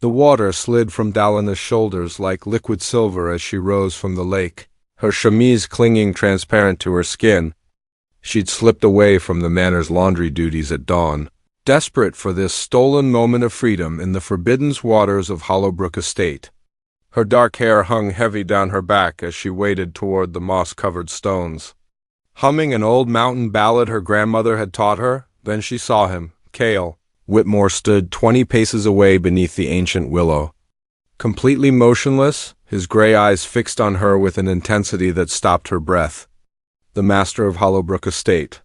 The water slid from Dalina's shoulders like liquid silver as she rose from the lake, her chemise clinging transparent to her skin. She'd slipped away from the manor's laundry duties at dawn, desperate for this stolen moment of freedom in the forbidden waters of Hollowbrook Estate. Her dark hair hung heavy down her back as she waded toward the moss-covered stones. Humming an old mountain ballad her grandmother had taught her, then she saw him, Cale. Whitmore stood 20 paces away beneath the ancient willow. Completely motionless, his gray eyes fixed on her with an intensity that stopped her breath. The master of Hollowbrook Estate.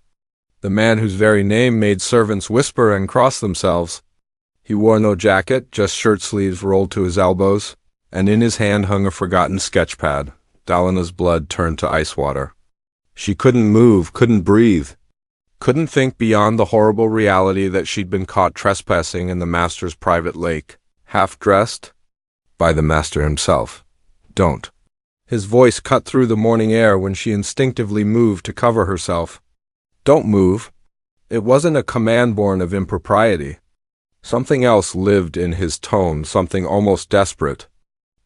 The man whose very name made servants whisper and cross themselves. He wore no jacket, just shirt sleeves rolled to his elbows, and in his hand hung a forgotten sketchpad. Dalina's blood turned to ice water. She couldn't move, couldn't breathe. Couldn't think beyond the horrible reality that she'd been caught trespassing in the master's private lake, half-dressed by the master himself. Don't. His voice cut through the morning air when she instinctively moved to cover herself. Don't move. It wasn't a command born of impropriety. Something else lived in his tone, something almost desperate.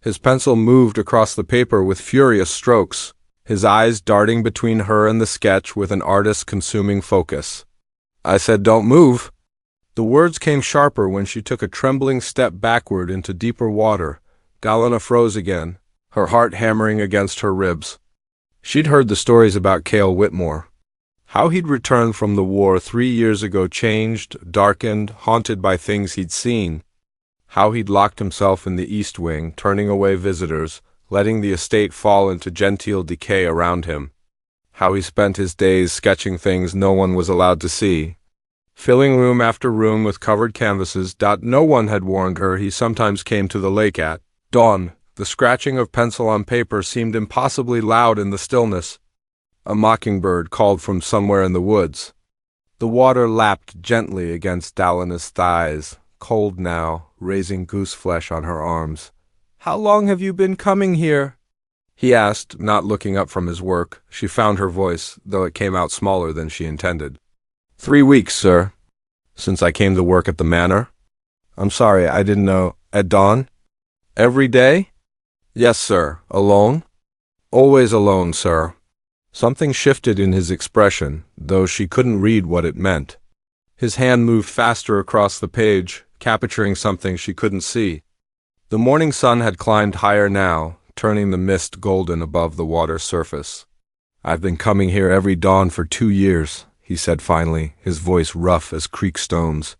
His pencil moved across the paper with furious strokes, his eyes darting between her and the sketch with an artist-consuming focus. I said, don't move. The words came sharper when she took a trembling step backward into deeper water. Dalina froze again, her heart hammering against her ribs. She'd heard the stories about Cale Whitmore. How he'd returned from the war 3 years ago, changed, darkened, haunted by things he'd seen. How he'd locked himself in the East Wing, turning away visitors, letting the estate fall into genteel decay around him. How he spent his days sketching things no one was allowed to see, filling room after room with covered canvases. No one had warned her he sometimes came to the lake at dawn. The scratching of pencil on paper seemed impossibly loud in the stillness. A mockingbird called from somewhere in the woods. The water lapped gently against Dalina's thighs, cold now, raising goose flesh on her arms. How long have you been coming here? He asked, not looking up from his work. She found her voice, though it came out smaller than she intended. 3 weeks, sir. Since I came to work at the manor? I'm sorry, I didn't know. At dawn? Every day? Yes, sir. Alone? Always alone, sir. Something shifted in his expression, though she couldn't read what it meant. His hand moved faster across the page, capturing something she couldn't see. The morning sun had climbed higher now, turning the mist golden above the water's surface. I've been coming here every dawn for 2 years, he said finally, his voice rough as creek stones.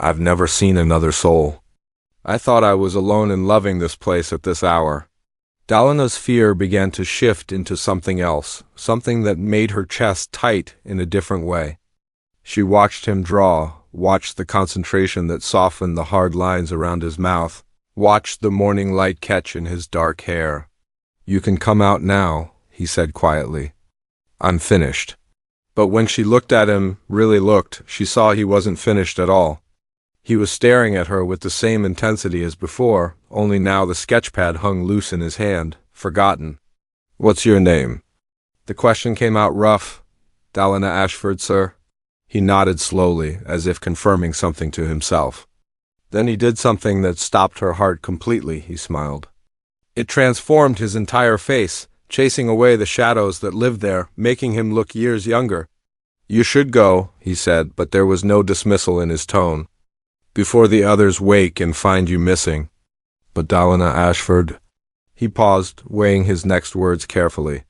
I've never seen another soul. I thought I was alone in loving this place at this hour. Dalina's fear began to shift into something else, something that made her chest tight in a different way. She watched him draw, watched the concentration that softened the hard lines around his mouth, watched the morning light catch in his dark hair. You can come out now, he said quietly. I'm finished. But when she looked at him, really looked, she saw he wasn't finished at all. He was staring at her with the same intensity as before, only now the sketchpad hung loose in his hand, forgotten. What's your name? The question came out rough. Dalina Ashford, sir. He nodded slowly, as if confirming something to himself. Then he did something that stopped her heart completely, he smiled. It transformed his entire face, chasing away the shadows that lived there, making him look years younger. You should go, he said, but there was no dismissal in his tone. Before the others wake and find you missing. But Dalina Ashford... He paused, weighing his next words carefully.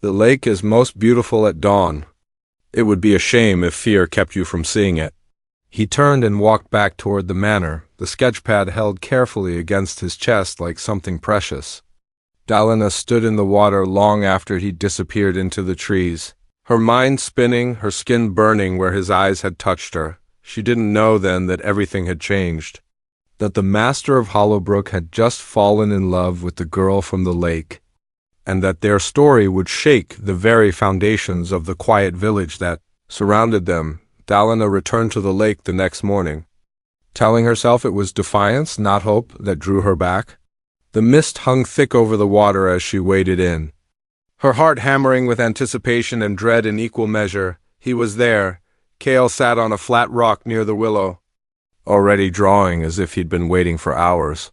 The lake is most beautiful at dawn. It would be a shame if fear kept you from seeing it. He turned and walked back toward the manor, the sketchpad held carefully against his chest like something precious. Dalina stood in the water long after he'd disappeared into the trees, her mind spinning, her skin burning where his eyes had touched her. She didn't know then that everything had changed, that the master of Hollowbrook had just fallen in love with the girl from the lake, and that their story would shake the very foundations of the quiet village that surrounded them. Dalina returned to the lake the next morning, telling herself it was defiance, not hope, that drew her back. The mist hung thick over the water as she waded in, her heart hammering with anticipation and dread in equal measure. He was there. Cale sat on a flat rock near the willow. already drawing as if he'd been waiting for hours.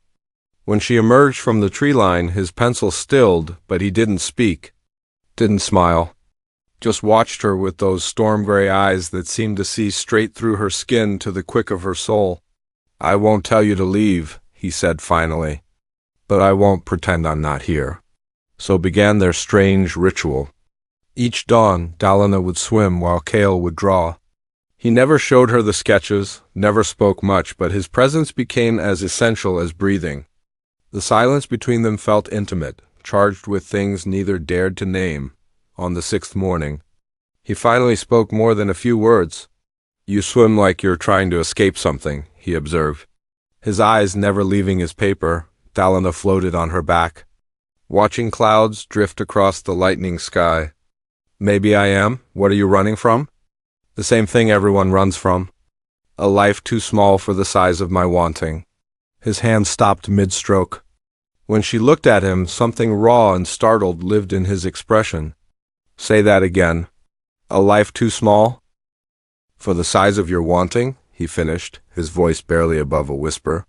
When she emerged from the tree line, his pencil stilled, but he didn't speak, didn't smile. Just watched her with those storm-gray eyes that seemed to see straight through her skin to the quick of her soul. "I won't tell you to leave," he said finally, "but I won't pretend I'm not here." So began their strange ritual. Each dawn, Dalina would swim while Cale would draw. He never showed her the sketches, never spoke much, but his presence became as essential as breathing. The silence between them felt intimate, charged with things neither dared to name. On the 6th morning, he finally spoke more than a few words. "You swim like you're trying to escape something," he observed. His eyes never leaving his paper, Dalina floated on her back, watching clouds drift across the lightening sky. "Maybe I am. What are you running from?" "The same thing everyone runs from. A life too small for the size of my wanting." His hand stopped mid-stroke. When she looked at him, something raw and startled lived in his expression. "Say that again. A life too small?" "For the size of your wanting," he finished, his voice barely above a whisper.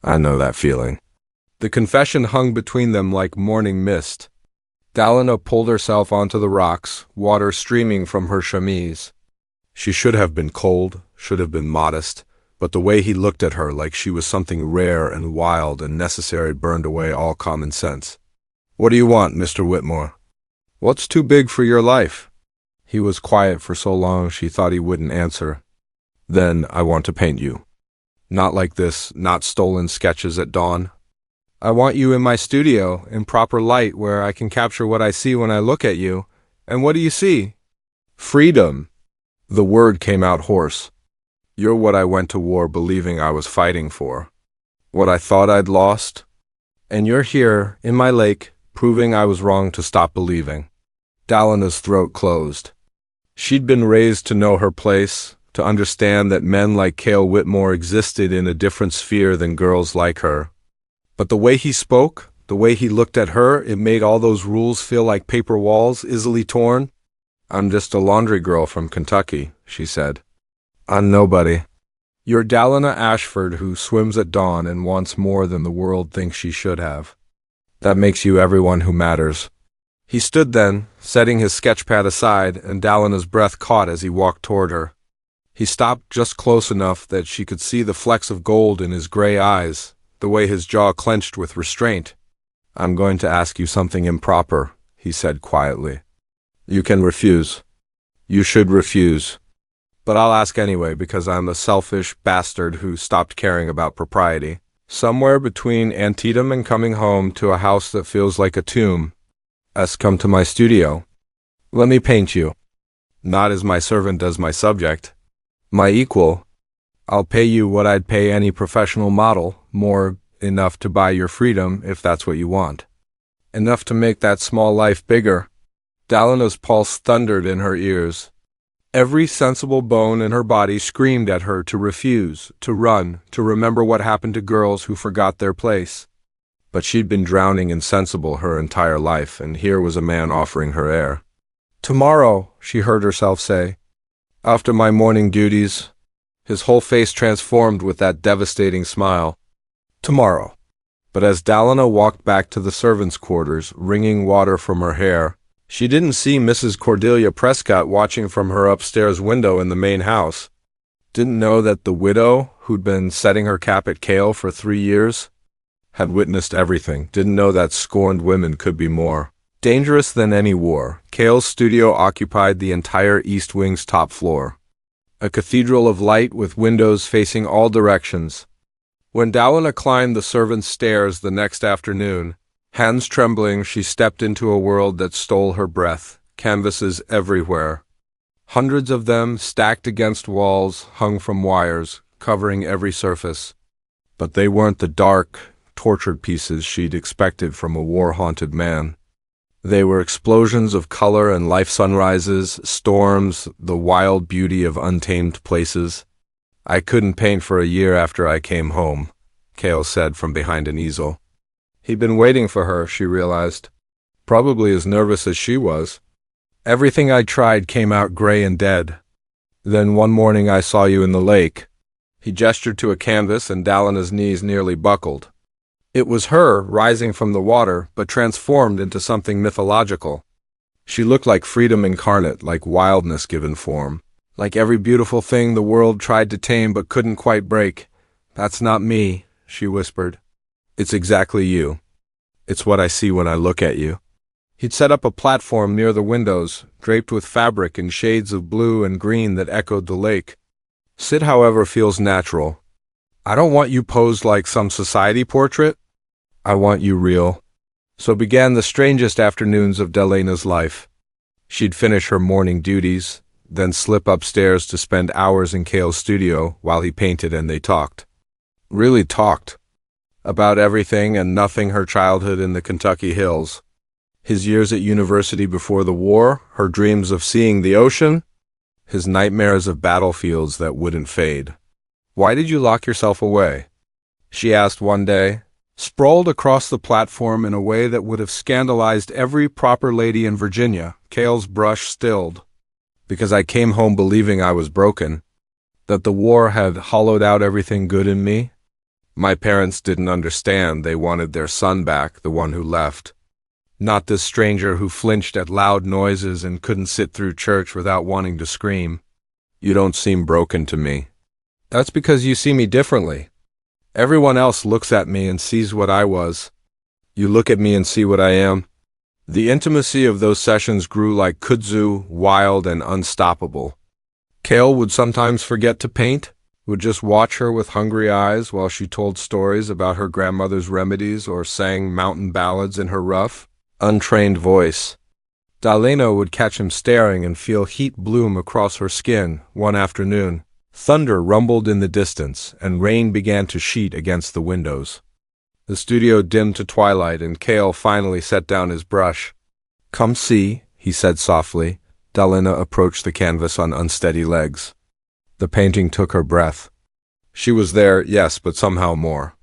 "I know that feeling." The confession hung between them like morning mist. Dalina pulled herself onto the rocks, water streaming from her chemise. She should have been cold, should have been modest, but the way he looked at her like she was something rare and wild and necessary burned away all common sense. "What do you want, Mr. Whitmore? What's too big for your life?" He was quiet for so long she thought he wouldn't answer. "Then I want to paint you. Not like this, not stolen sketches at dawn. I want you in my studio, in proper light where I can capture what I see when I look at you. And what do you see?" "Freedom." The word came out hoarse. "You're what I went to war believing I was fighting for. What I thought I'd lost. And you're here, in my lake, proving I was wrong to stop believing." Dalina's throat closed. She'd been raised to know her place, to understand that men like Cale Whitmore existed in a different sphere than girls like her. But the way he spoke, the way he looked at her, it made all those rules feel like paper walls, easily torn. "I'm just a laundry girl from Kentucky," she said. "I'm nobody." "You're Dalina Ashford who swims at dawn and wants more than the world thinks she should have. That makes you everyone who matters." He stood then, setting his sketchpad aside, and Dalina's breath caught as he walked toward her. He stopped just close enough that she could see the flecks of gold in his gray eyes, the way his jaw clenched with restraint. "I'm going to ask you something improper," he said quietly. "You can refuse. You should refuse. But I'll ask anyway because I'm a selfish bastard who stopped caring about propriety. Somewhere between Antietam and coming home to a house that feels like a tomb. Come to my studio. Let me paint you. Not as my servant does my subject. My equal. I'll pay you what I'd pay any professional model, more, enough to buy your freedom if that's what you want. Enough to make that small life bigger." Dalina's pulse thundered in her ears. Every sensible bone in her body screamed at her to refuse, to run, to remember what happened to girls who forgot their place. But she'd been drowning insensible her entire life, and here was a man offering her air. "Tomorrow," she heard herself say. "After my morning duties." His whole face transformed with that devastating smile. "Tomorrow." But as Dalina walked back to the servants' quarters, wringing water from her hair, she didn't see Mrs. Cordelia Prescott watching from her upstairs window in the main house. Didn't know that the widow, who'd been setting her cap at Cale for 3 years, had witnessed everything. Didn't know that scorned women could be more dangerous than any war. Cale's studio occupied the entire East Wing's top floor. A cathedral of light with windows facing all directions. When Dalina climbed the servants' stairs the next afternoon, hands trembling, she stepped into a world that stole her breath. Canvases everywhere. Hundreds of them stacked against walls, hung from wires, covering every surface. But they weren't the dark, tortured pieces she'd expected from a war-haunted man. They were explosions of color and life sunrises, storms, the wild beauty of untamed places. "I couldn't paint for a year after I came home," Cale said from behind an easel. He'd been waiting for her, she realized. Probably as nervous as she was. "Everything I tried came out gray and dead. Then one morning I saw you in the lake." He gestured to a canvas, and Dalena's knees nearly buckled. It was her, rising from the water, but transformed into something mythological. She looked like freedom incarnate, like wildness given form. Like every beautiful thing the world tried to tame but couldn't quite break. "That's not me," she whispered. "It's exactly you. It's what I see when I look at you." He'd set up a platform near the windows, draped with fabric in shades of blue and green that echoed the lake. "Sit however feels natural. I don't want you posed like some society portrait. I want you real." So began the strangest afternoons of Dalena's life. She'd finish her morning duties, then slip upstairs to spend hours in Cale's studio while he painted and they talked. Really talked. About everything and nothing: her childhood in the Kentucky hills, his years at university before the war, her dreams of seeing the ocean, his nightmares of battlefields that wouldn't fade. "Why did you lock yourself away?" she asked one day, sprawled across the platform in a way that would have scandalized every proper lady in Virginia. Cale's brush stilled. "Because I came home believing I was broken, that the war had hollowed out everything good in me. My parents didn't understand. They wanted their son back, the one who left. Not this stranger who flinched at loud noises and couldn't sit through church without wanting to scream. You don't seem broken to me." "That's because you see me differently. Everyone else looks at me and sees what I was. You look at me and see what I am." The intimacy of those sessions grew like kudzu, wild and unstoppable. Cale would sometimes forget to paint, would just watch her with hungry eyes while she told stories about her grandmother's remedies or sang mountain ballads in her rough, untrained voice. Dalena would catch him staring and feel heat bloom across her skin. One afternoon, thunder rumbled in the distance, and rain began to sheet against the windows. The studio dimmed to twilight, and Cale finally set down his brush. "Come see," he said softly. Dalena approached the canvas on unsteady legs. The painting took her breath. She was there, yes, but somehow more.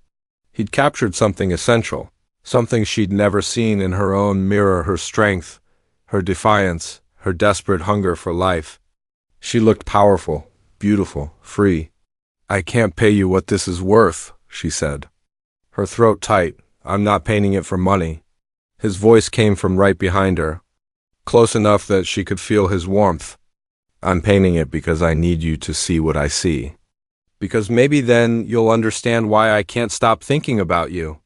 He'd captured something essential, something she'd never seen in her own mirror: her strength, her defiance, her desperate hunger for life. She looked powerful, beautiful, free. "I can't pay you what this is worth," she said, her throat tight. "I'm not painting it for money." His voice came from right behind her, close enough that she could feel his warmth. "I'm painting it because I need you to see what I see. Because maybe then you'll understand why I can't stop thinking about you.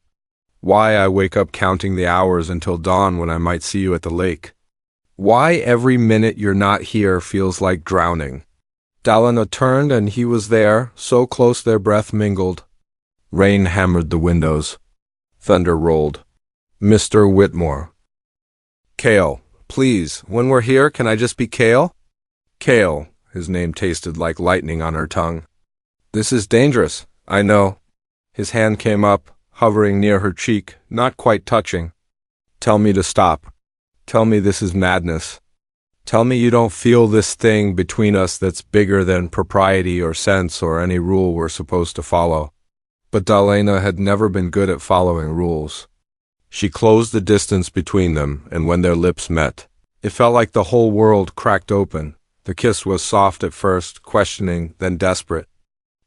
Why I wake up counting the hours until dawn when I might see you at the lake. Why every minute you're not here feels like drowning." Dalena turned, and he was there, so close their breath mingled. Rain hammered the windows. Thunder rolled. "Mr. Whitmore." "Cale, please, when we're here, can I just be Cale?" "Cale." His name tasted like lightning on her tongue. "This is dangerous, I know." His hand came up, hovering near her cheek, not quite touching. "Tell me to stop. Tell me this is madness. Tell me you don't feel this thing between us that's bigger than propriety or sense or any rule we're supposed to follow." But Dalena had never been good at following rules. She closed the distance between them, and when their lips met, it felt like the whole world cracked open. The kiss was soft at first, questioning, then desperate.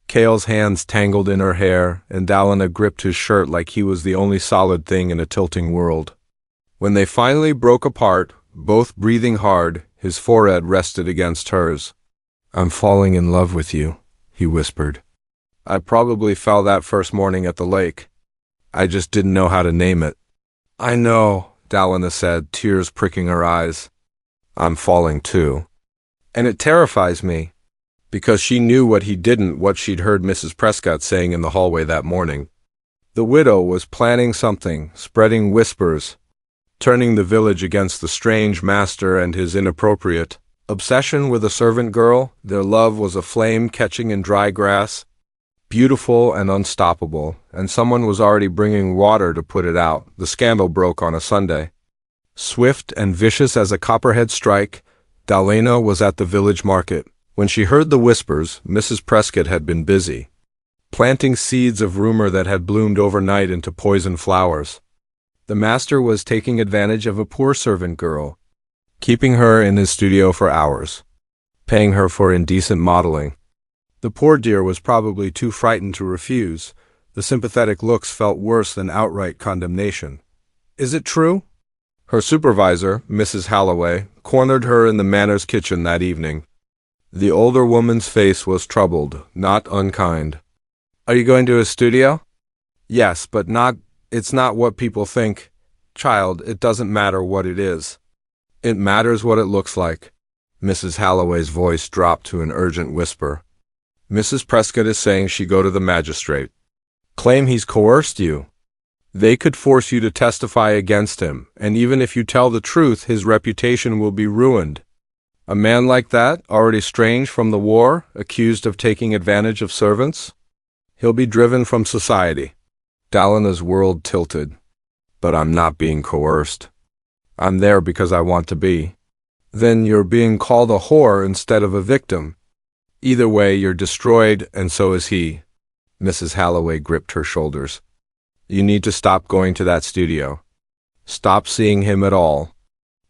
Cale's hands tangled in her hair, and Dalena gripped his shirt like he was the only solid thing in a tilting world. When they finally broke apart, both breathing hard, his forehead rested against hers. "I'm falling in love with you," he whispered. "I probably fell that first morning at the lake. I just didn't know how to name it." "I know," Dalena said, tears pricking her eyes. "I'm falling too. And it terrifies me." Because she knew what he didn't, what she'd heard Mrs. Prescott saying in the hallway that morning. The widow was planning something, spreading whispers, turning the village against the strange master and his inappropriate obsession with a servant girl. Their love was a flame catching in dry grass, beautiful and unstoppable, and someone was already bringing water to put it out. The scandal broke on a Sunday. Swift and vicious as a copperhead strike, Dalena was at the village market. When she heard the whispers, Mrs. Prescott had been busy, planting seeds of rumor that had bloomed overnight into poison flowers. The master was taking advantage of a poor servant girl, keeping her in his studio for hours, paying her for indecent modeling. The poor dear was probably too frightened to refuse. The sympathetic looks felt worse than outright condemnation. Is it true? Her supervisor, Mrs. Halloway, cornered her in the Manor's kitchen that evening. The older woman's face was troubled, not unkind. Are you going to a studio? Yes, but it's not what people think. Child, it doesn't matter what it is. It matters what it looks like. Mrs. Halloway's voice dropped to an urgent whisper. Mrs. Prescott is saying she go to the magistrate. Claim he's coerced you. They could force you to testify against him, and even if you tell the truth, his reputation will be ruined. A man like that, already estranged from the war, accused of taking advantage of servants? He'll be driven from society. Dalina's world tilted. But I'm not being coerced. I'm there because I want to be. Then you're being called a whore instead of a victim. Either way, you're destroyed, and so is he. Mrs. Halloway gripped her shoulders. You need to stop going to that studio. Stop seeing him at all.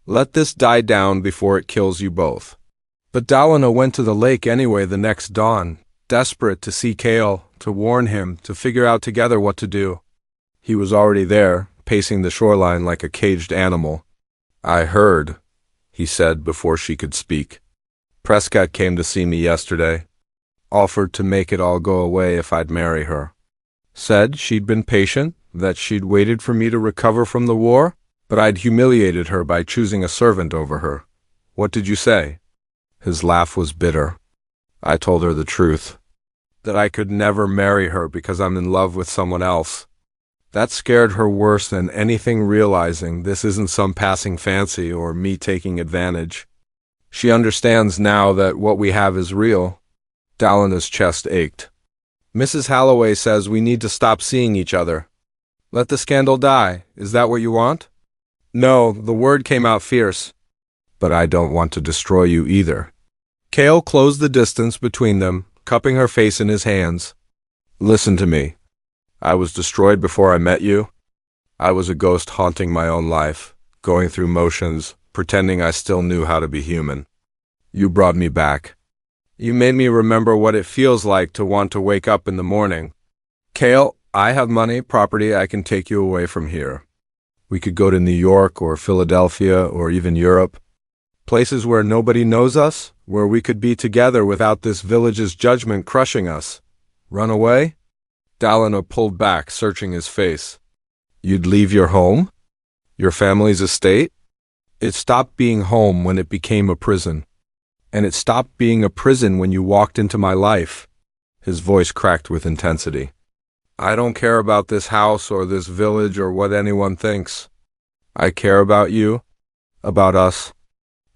Let this die down before it kills you both. But Dalina went to the lake anyway the next dawn, desperate to see Cale, to warn him, to figure out together what to do. He was already there, pacing the shoreline like a caged animal. I heard, he said before she could speak. Prescott came to see me yesterday. Offered to make it all go away if I'd marry her. Said she'd been patient, that she'd waited for me to recover from the war, but I'd humiliated her by choosing a servant over her. What did you say? His laugh was bitter. I told her the truth. That I could never marry her because I'm in love with someone else. That scared her worse than anything, realizing this isn't some passing fancy or me taking advantage. She understands now that what we have is real. Dalina's chest ached. Mrs. Halloway says we need to stop seeing each other. Let the scandal die. Is that what you want? No, the word came out fierce. But I don't want to destroy you either. Cale closed the distance between them, cupping her face in his hands. Listen to me. I was destroyed before I met you. I was a ghost haunting my own life, going through motions, pretending I still knew how to be human. You brought me back. You made me remember what it feels like to want to wake up in the morning. Cale, I have money, property, I can take you away from here. We could go to New York or Philadelphia or even Europe. Places where nobody knows us, where we could be together without this village's judgment crushing us. Run away? Dalina pulled back, searching his face. You'd leave your home? Your family's estate? It stopped being home when it became a prison. And it stopped being a prison when you walked into my life. His voice cracked with intensity. I don't care about this house or this village or what anyone thinks. I care about you, about us,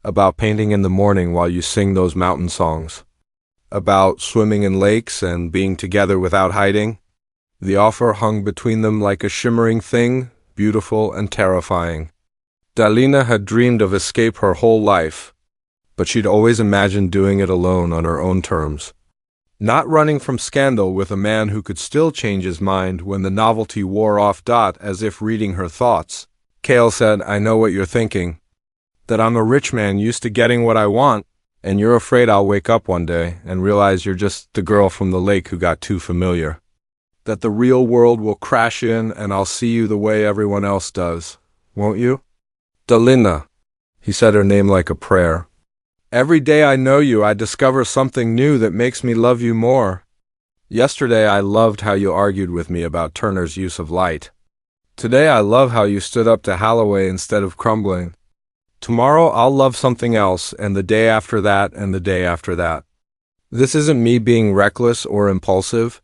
about painting in the morning while you sing those mountain songs, about swimming in lakes and being together without hiding. The offer hung between them like a shimmering thing, beautiful and terrifying. Dalina had dreamed of escape her whole life, but she'd always imagined doing it alone on her own terms. Not running from scandal with a man who could still change his mind when the novelty wore off. As if reading her thoughts, Cale said, I know what you're thinking. That I'm a rich man used to getting what I want, and you're afraid I'll wake up one day and realize you're just the girl from the lake who got too familiar. That the real world will crash in and I'll see you the way everyone else does. Won't you? Dalina. He said her name like a prayer. Every day I know you, I discover something new that makes me love you more. Yesterday I loved how you argued with me about Turner's use of light. Today I love how you stood up to Halloway instead of crumbling. Tomorrow I'll love something else, and the day after that, and the day after that. This isn't me being reckless or impulsive.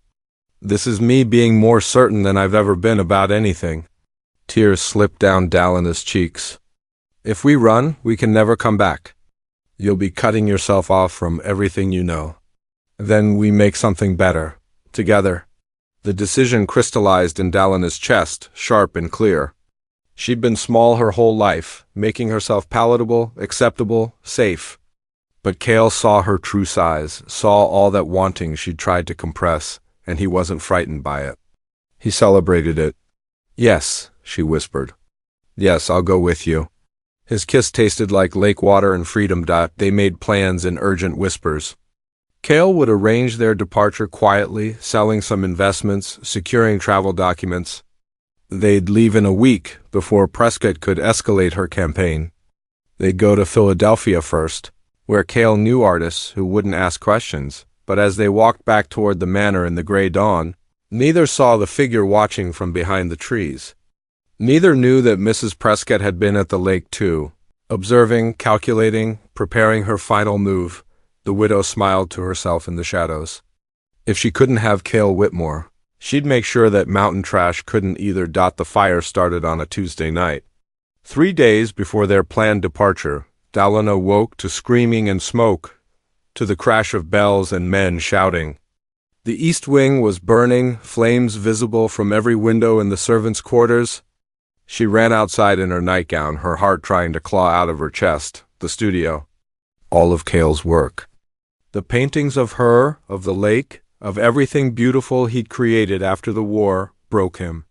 This is me being more certain than I've ever been about anything. Tears slipped down Dalina's cheeks. If we run, we can never come back. You'll be cutting yourself off from everything you know. Then we make something better, together. The decision crystallized in Dalina's chest, sharp and clear. She'd been small her whole life, making herself palatable, acceptable, safe. But Cale saw her true size, saw all that wanting she'd tried to compress, and he wasn't frightened by it. He celebrated it. Yes, she whispered. Yes, I'll go with you. His kiss tasted like lake water and freedom. They made plans in urgent whispers. Cale would arrange their departure quietly, selling some investments, securing travel documents. They'd leave in a week before Prescott could escalate her campaign. They'd go to Philadelphia first, where Cale knew artists who wouldn't ask questions, but as they walked back toward the manor in the gray dawn, neither saw the figure watching from behind the trees. Neither knew that Mrs. Prescott had been at the lake too, observing, calculating, preparing her final move. The widow smiled to herself in the shadows. If she couldn't have Cale Whitmore, she'd make sure that mountain trash couldn't either. The fire started on a Tuesday night. 3 days before their planned departure, Dalana woke to screaming and smoke, to the crash of bells and men shouting. The east wing was burning, flames visible from every window in the servants' quarters. She ran outside in her nightgown, her heart trying to claw out of her chest. The studio. All of Cale's work. The paintings of her, of the lake, of everything beautiful he'd created after the war, broke him.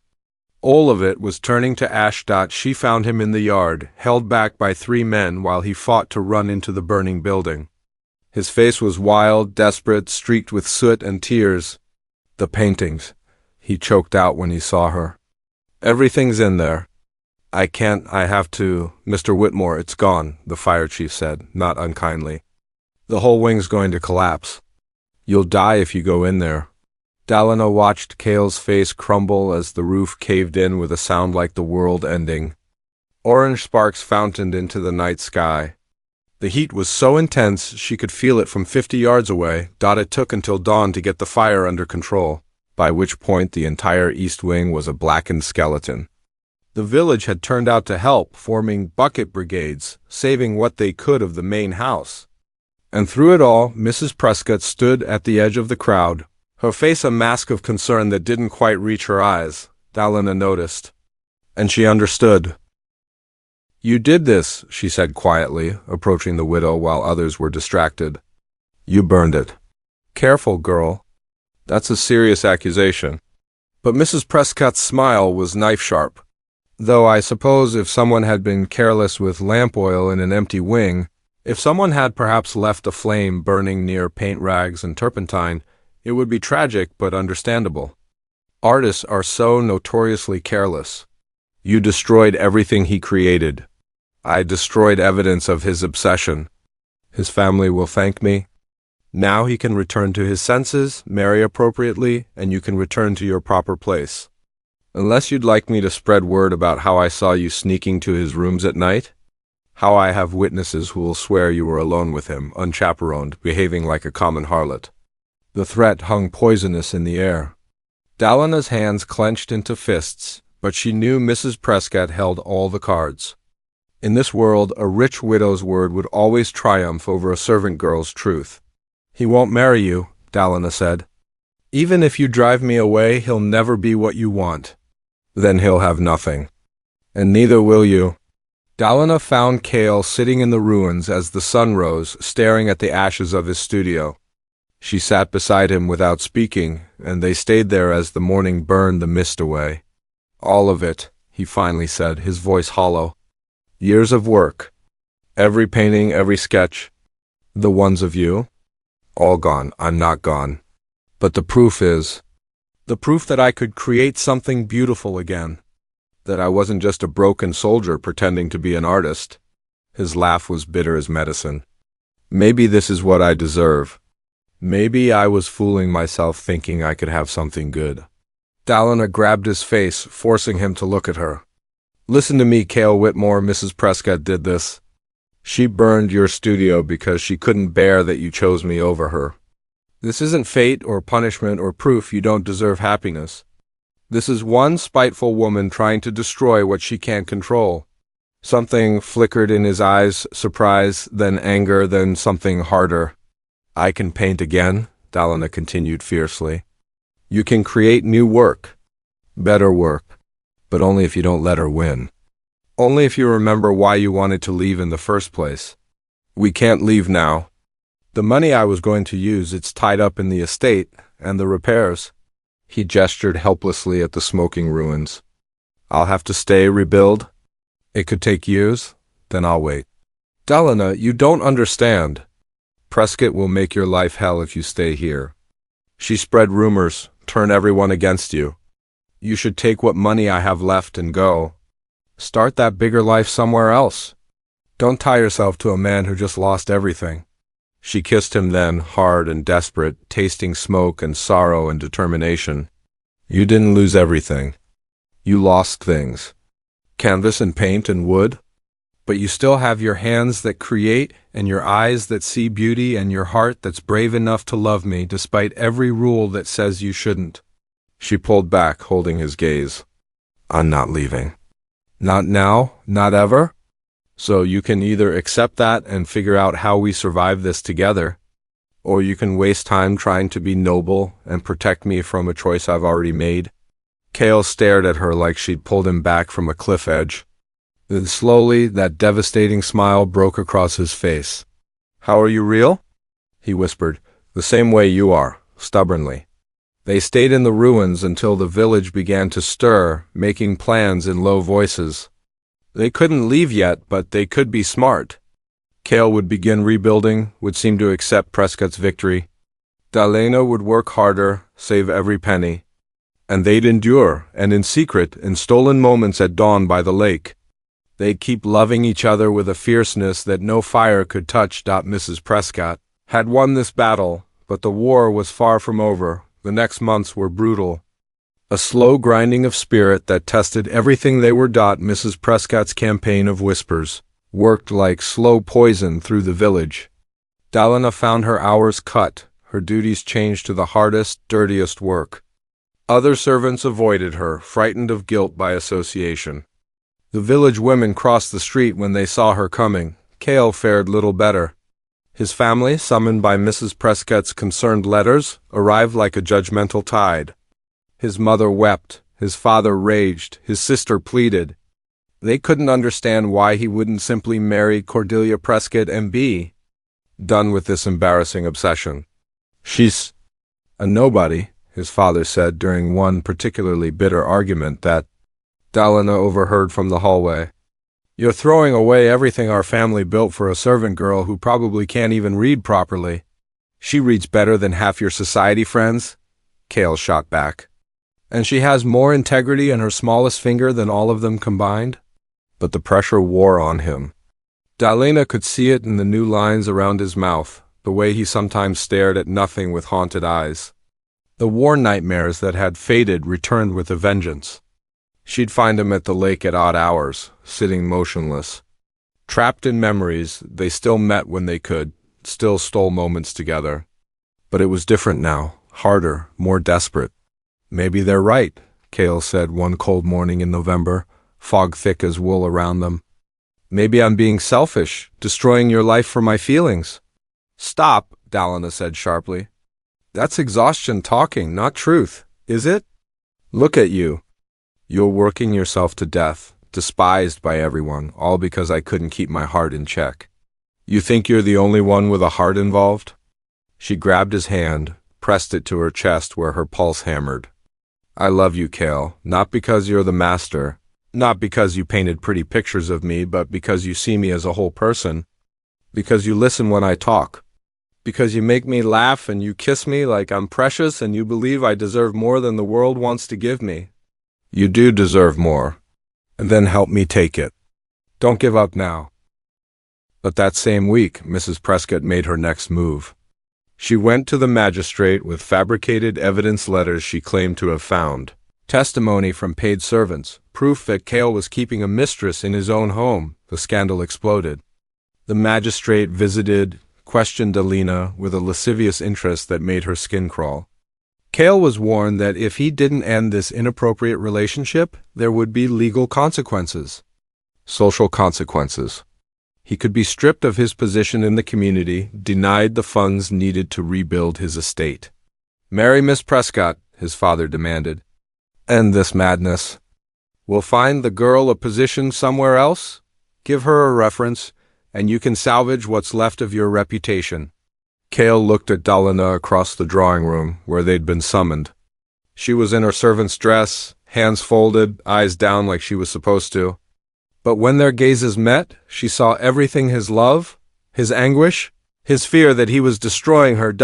All of it was turning to ash. She found him in the yard, held back by 3 men while he fought to run into the burning building. His face was wild, desperate, streaked with soot and tears. The paintings, he choked out when he saw her. Everything's in there. I have to. Mr. Whitmore, it's gone, the fire chief said, not unkindly. The whole wing's going to collapse. You'll die if you go in there. Dalana watched Cale's face crumble as the roof caved in with a sound like the world ending. Orange sparks fountained into the night sky. The heat was so intense she could feel it from 50 yards away. It took until dawn to get the fire under control, by which point the entire east wing was a blackened skeleton. The village had turned out to help, forming bucket brigades, saving what they could of the main house. And through it all, Mrs. Prescott stood at the edge of the crowd, her face a mask of concern that didn't quite reach her eyes. Dalana noticed. And she understood. You did this, she said quietly, approaching the widow while others were distracted. You burned it. Careful, girl. That's a serious accusation. But Mrs. Prescott's smile was knife-sharp. Though I suppose if someone had been careless with lamp oil in an empty wing, if someone had perhaps left a flame burning near paint rags and turpentine, it would be tragic but understandable. Artists are so notoriously careless. You destroyed everything he created. I destroyed evidence of his obsession. His family will thank me. Now he can return to his senses, marry appropriately, and you can return to your proper place. Unless you'd like me to spread word about how I saw you sneaking to his rooms at night? How I have witnesses who will swear you were alone with him, unchaperoned, behaving like a common harlot. The threat hung poisonous in the air. Dalana's hands clenched into fists, but she knew Mrs. Prescott held all the cards. In this world, a rich widow's word would always triumph over a servant girl's truth. He won't marry you, Dalana said. Even if you drive me away, he'll never be what you want. Then he'll have nothing. And neither will you. Dalana found Cale sitting in the ruins as the sun rose, staring at the ashes of his studio. She sat beside him without speaking, and they stayed there as the morning burned the mist away. All of it, he finally said, his voice hollow. Years of work. Every painting, every sketch. The ones of you? All gone. I'm not gone. But the proof is... the proof that I could create something beautiful again. That I wasn't just a broken soldier pretending to be an artist. His laugh was bitter as medicine. Maybe this is what I deserve. Maybe I was fooling myself thinking I could have something good. Dalana grabbed his face, forcing him to look at her. Listen to me, Cale Whitmore, Mrs. Prescott did this. She burned your studio because she couldn't bear that you chose me over her. This isn't fate or punishment or proof you don't deserve happiness. This is one spiteful woman trying to destroy what she can't control. Something flickered in his eyes, surprise, then anger, then something harder. I can paint again, Dalana continued fiercely. You can create new work. Better work. But only if you don't let her win. Only if you remember why you wanted to leave in the first place. We can't leave now. The money I was going to use, it's tied up in the estate and the repairs. He gestured helplessly at the smoking ruins. I'll have to stay, rebuild. It could take years, then I'll wait. Dalana, you don't understand. Prescott will make your life hell if you stay here. She spread rumors, turn everyone against you. You should take what money I have left and go. Start that bigger life somewhere else. Don't tie yourself to a man who just lost everything." She kissed him then, hard and desperate, tasting smoke and sorrow and determination. "You didn't lose everything. You lost things. Canvas and paint and wood. But you still have your hands that create, and your eyes that see beauty, and your heart that's brave enough to love me despite every rule that says you shouldn't." She pulled back, holding his gaze. "I'm not leaving. Not now, not ever. So you can either accept that and figure out how we survive this together, or you can waste time trying to be noble and protect me from a choice I've already made." Cale stared at her like she'd pulled him back from a cliff edge. Then slowly, that devastating smile broke across his face. "How are you real?" he whispered. "The same way you are, stubbornly." They stayed in the ruins until the village began to stir, making plans in low voices. They couldn't leave yet, but they could be smart. Cale would begin rebuilding, would seem to accept Prescott's victory. Dalena would work harder, save every penny. And they'd endure, and in secret, in stolen moments at dawn by the lake. They'd keep loving each other with a fierceness that no fire could touch. Mrs. Prescott had won this battle, but the war was far from over. The next months were brutal. A slow grinding of spirit that tested everything they were. Mrs. Prescott's campaign of whispers worked like slow poison through the village. Dalena found her hours cut, her duties changed to the hardest, dirtiest work. Other servants avoided her, frightened of guilt by association. The village women crossed the street when they saw her coming. Cale fared little better. His family, summoned by Mrs. Prescott's concerned letters, arrived like a judgmental tide. His mother wept, his father raged, his sister pleaded. They couldn't understand why he wouldn't simply marry Cordelia Prescott and be done with this embarrassing obsession. "She's a nobody," his father said during one particularly bitter argument that Dalena overheard from the hallway. "You're throwing away everything our family built for a servant girl who probably can't even read properly." "She reads better than half your society friends," Cale shot back. "And she has more integrity in her smallest finger than all of them combined." But the pressure wore on him. Dalena could see it in the new lines around his mouth, the way he sometimes stared at nothing with haunted eyes. The war nightmares that had faded returned with a vengeance. She'd find him at the lake at odd hours, sitting motionless. Trapped in memories, they still met when they could, still stole moments together. But it was different now, harder, more desperate. "Maybe they're right," Cale said one cold morning in November, fog thick as wool around them. "Maybe I'm being selfish, destroying your life for my feelings." "Stop," Dalena said sharply. "That's exhaustion talking, not truth, is it? Look at you. You're working yourself to death, despised by everyone, all because I couldn't keep my heart in check. You think you're the only one with a heart involved?" She grabbed his hand, pressed it to her chest where her pulse hammered. "I love you, Cale, not because you're the master, not because you painted pretty pictures of me, but because you see me as a whole person, because you listen when I talk, because you make me laugh and you kiss me like I'm precious and you believe I deserve more than the world wants to give me. You do deserve more, and then help me take it. Don't give up now." But that same week, Mrs. Prescott made her next move. She went to the magistrate with fabricated evidence letters she claimed to have found, testimony from paid servants, proof that Cale was keeping a mistress in his own home. The scandal exploded. The magistrate visited, questioned Dalena with a lascivious interest that made her skin crawl. Cale was warned that if he didn't end this inappropriate relationship, there would be legal consequences. Social consequences. He could be stripped of his position in the community, denied the funds needed to rebuild his estate. "Marry Miss Prescott," his father demanded. "End this madness. We'll find the girl a position somewhere else, give her a reference, and you can salvage what's left of your reputation." Cale looked at Dalena across the drawing room, where they'd been summoned. She was in her servant's dress, hands folded, eyes down like she was supposed to. But when their gazes met, she saw everything his love, his anguish, His fear that he was destroying her.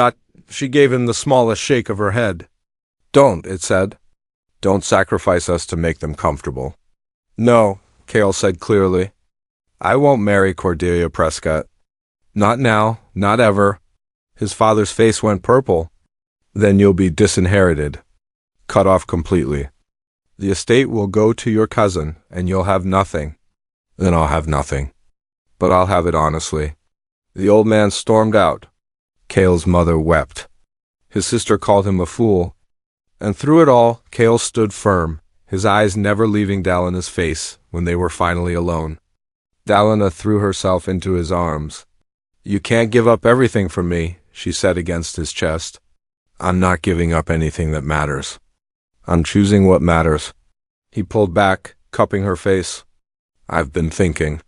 She gave him the smallest shake of her head. Don't, it said. Don't sacrifice us to make them comfortable. No, Cale said clearly. I won't marry Cordelia Prescott. Not now, not ever. His father's face went purple. Then you'll be disinherited. Cut off completely. The estate will go to your cousin, and you'll have nothing. Then I'll have nothing. But I'll have it honestly. The old man stormed out. Cale's mother wept. His sister called him a fool. And through it all, Cale stood firm, his eyes never leaving Dalina's face when they were finally alone. Dalina threw herself into his arms. You can't give up everything for me, she said against his chest. I'm not giving up anything that matters. I'm choosing what matters. He pulled back, cupping her face. I've been thinking.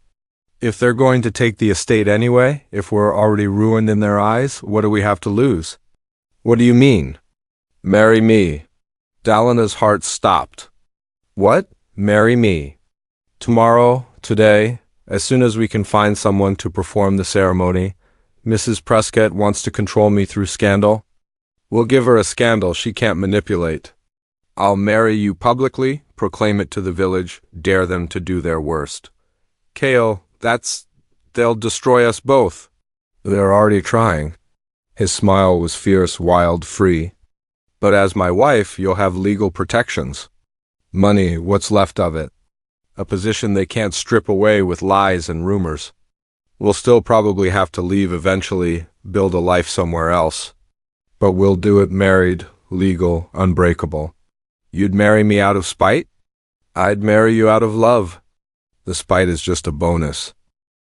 If they're going to take the estate anyway, if we're already ruined in their eyes, what do we have to lose? What do you mean? Marry me. Dalina's heart stopped. What? Marry me. Tomorrow, today, as soon as we can find someone to perform the ceremony. Mrs. Prescott wants to control me through scandal. We'll give her a scandal she can't manipulate. I'll marry you publicly, proclaim it to the village, dare them to do their worst. Cale, they'll destroy us both. They're already trying. His smile was fierce, wild, free. But as my wife, you'll have legal protections. Money, what's left of it. A position they can't strip away with lies and rumors. We'll still probably have to leave eventually, build a life somewhere else. But we'll do it married, legal, unbreakable. You'd marry me out of spite? I'd marry you out of love. The spite is just a bonus.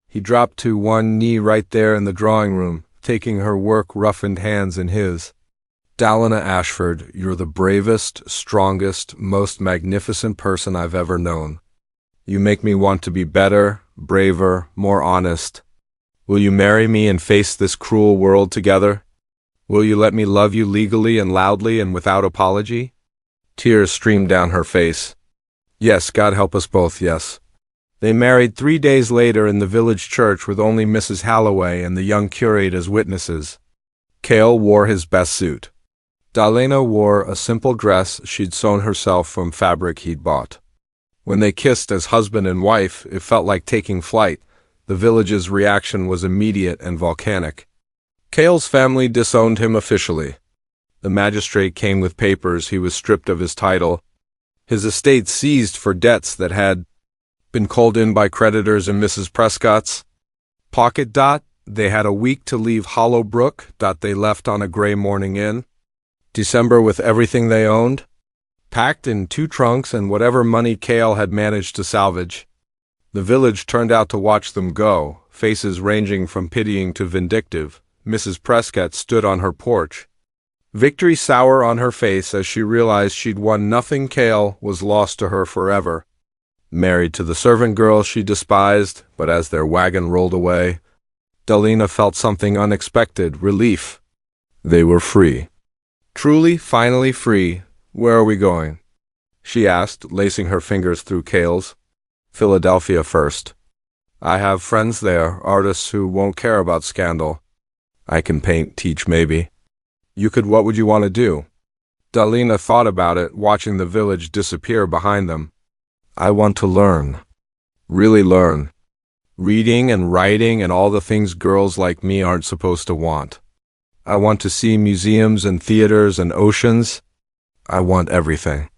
He dropped to one knee right there in the drawing room, taking her work-roughened hands in his. Dalina Ashford, you're the bravest, strongest, most magnificent person I've ever known. You make me want to be better, braver, more honest. Will you marry me and face this cruel world together? Will you let me love you legally and loudly and without apology? Tears streamed down her face. Yes, God help us both, yes. They married 3 days later in the village church with only Mrs. Halloway and the young curate as witnesses. Cale wore his best suit. Dalina wore a simple dress she'd sewn herself from fabric he'd bought. When they kissed as husband and wife, it felt like taking flight. The village's reaction was immediate and volcanic. Cale's family disowned him officially. The magistrate came with papers. He was stripped of his title. His estate seized for debts that had been called in by creditors in Mrs. Prescott's pocket. They had a week to leave Hollowbrook. They left on a gray morning in December with everything they owned, packed in 2 trunks and whatever money Cale had managed to salvage. The village turned out to watch them go, faces ranging from pitying to vindictive. Mrs. Prescott stood on her porch, victory sour on her face as she realized she'd won nothing. Cale was lost to her forever. Married to the servant girl she despised, but as their wagon rolled away, Dalina felt something unexpected, relief. They were free. Truly, finally free. Where are we going? She asked, lacing her fingers through Cale's. Philadelphia first. I have friends there, artists who won't care about scandal. I can paint, teach maybe. What would you want to do? Dalina thought about it, watching the village disappear behind them. I want to learn. Really learn. Reading and writing and all the things girls like me aren't supposed to want. I want to see museums and theaters and oceans. I want everything.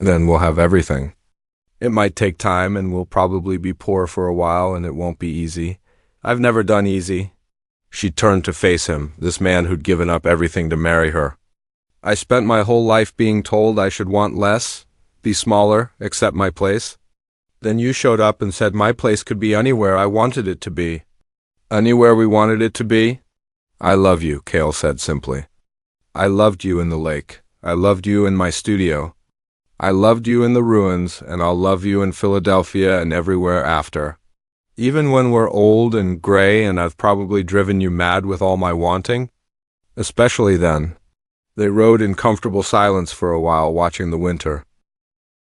Then we'll have everything. It might take time and we'll probably be poor for a while and it won't be easy. I've never done easy. She turned to face him, this man who'd given up everything to marry her. I spent my whole life being told I should want less, be smaller, accept my place. Then you showed up and said my place could be anywhere I wanted it to be. Anywhere we wanted it to be? I love you, Cale said simply. I loved you in the lake. I loved you in my studio. I loved you in the ruins, and I'll love you in Philadelphia and everywhere after. Even when we're old and gray and I've probably driven you mad with all my wanting? Especially then. They rode in comfortable silence for a while, watching the winter.